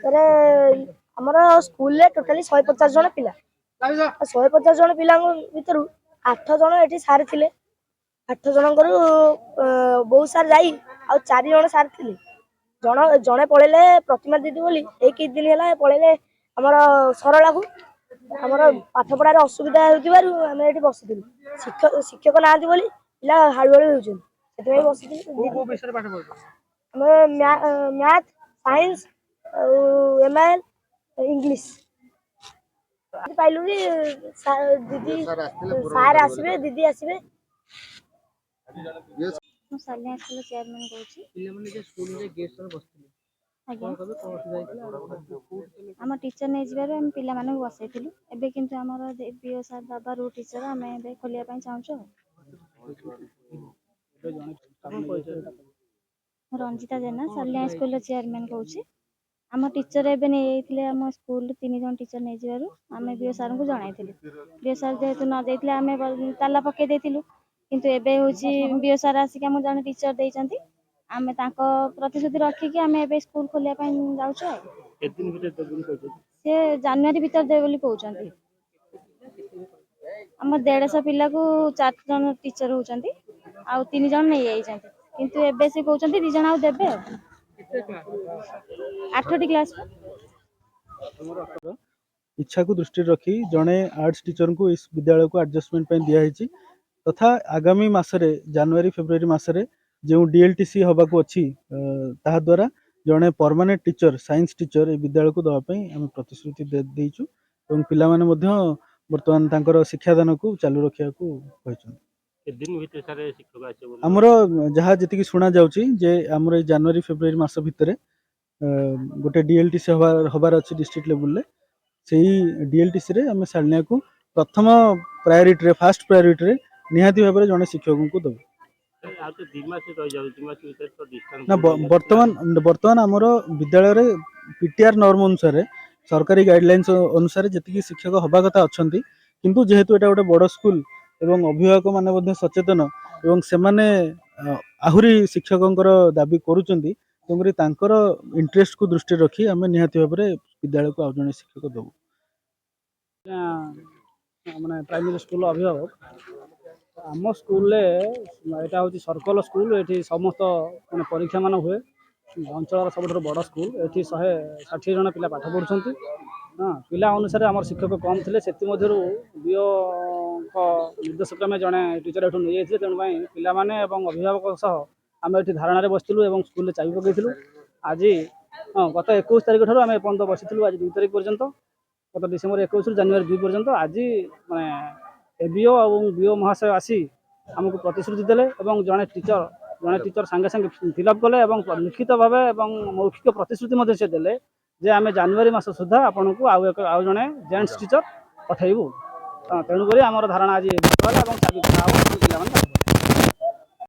रे हमर स्कूल रे टोटली 150 जन पिला 150 जन पिला भितर 8 जन एठी सार थिले 8 जन करू बहुत सार जाई आ 4 जन सार थिले जने पळेले प्रतिमा दीदी बोली एक दिन हैला पळेले हमर सरला को हमर पाठ पढार असुविधा होतिबारु हम एठी बसिथिलु शिक्षक नांदी बोली पिला हाळुहाळु होउछन सेते बसिथिलु को विषय पाठ पढो हम मैथ साइंस एमएल इंग्लिश पाइलु दीदी सार आसबे दीदी आसबे सालिया स्कूल चेयरमैन कहूँ पिले माने जे स्कूल रे गेस्ट रे बसथिले आज्ञा कोन कबे कोन जाइतिला आम टीचर नहीं जबार हम पिला मानक बसैथिलु एबे किंतु हमर बीओ सर बाबा रू टीचर हमें एबे खोलिया पई चाहूछु रंजिता जेना सालिया स्कूल चेयरमैन कहूँ आम टीचर एबे नहीं आम स्कूल 3 जन टीचर नहीं जबारु आमे बीओ सर को जणाइथिलु बीओ सर जेहेतु न जाइथिले आमे ताला पके देथिलु किंतु एबे होची बीओ सर आसी के हम जण टीचर देइचंती आमे तांको प्रतिश्रुति रखी कि आमे एबे स्कूल खोलिया पई जाउछु केदिन भीतर देबुन कहै से जनवरी भीतर दे बोली कहउचंती हम 150 पिला को 4 जन टीचर होचंती आ 3 जन नहीं आइचंती किंतु एबे से कहउचंती 2 जन आ देबे 8टी क्लास इच्छा को दृष्टि रखी जड़े आर्ट्स टीचर को इस विद्यालय को एडजस्टमेंट दिखाई तथा आगामी मसरे जनवरी फेब्रुआरी मसरे जो डीएलटीसी हवा को अच्छी ता द्वारा जड़े परमानेंट टीचर साइंस टीचर ये विद्यालय को दवाई आम प्रतिश्रुति देचु और पिला माने बर्तमान तांकर शिक्षादान को चालू रखा आमर जहाँ जी शुणा जाऊँगी आमर जनवरी फेब्रुआरी मस भितर गोटे डीएलटीसी हबार अच्छी डिस्ट्रिक्ट लेवल से डीएलटीसी रे आम शालिया को प्रथम प्रायोरिटी फास्ट प्रायोरिटी निहाती भाव में जड़े शिक्षक को दबु ना बर्तमान आमर विद्यालय पीटीआर नॉर्म अनुसार सरकारी गाइडलाइंस अनुसार जी शिक्षक हवा कथा अच्छा किंतु जेहेतु एटा गोटे बड़ स्कूल एवं अभिभावक माने सचेतन एवं से माने आहुरी शिक्षकों दाबी करुचंती तेणुकर इंटरेस्ट को दृष्टि रखी आम निहाती भाव में विद्यालय को आउ जड़े शिक्षक दबु माने प्राइमरी स्कूल अभिभावक आम स्कूल यहाँ हूँ सर्कल स्कूल ये समस्त माने परीक्षा मान हुए अंचल सब बड़ स्कूल ये 160 जन पिला पाठ पढ़ुं हाँ पिला अनुसार आम शिक्षक कम थे से बीओ निर्देश क्रमे जड़े टीचर ये नहीं जाते तेणु पाने अभिभावक सह आम ये धारणा बसलु स्कूल चाबी पकईलु आज हाँ गत 21 तारिख ठार आम पर्यटन बसीलु आज 2 तारिख पर्यंत गत डिसेम्बर 21 जनवरी 2 पर्यंत आज माने एबीओ और बीओ महाशय आसी आमको प्रतिश्रुति देले जड़े टीचर सांगे सांगे फिलअप कले लिखित भाव मौखिक प्रतिश्रुति से देले जे आम जनवरी मास सुधा आपन को आउ जड़े जेंट्स टीचर पठेबू तेणुक आम धारणा आज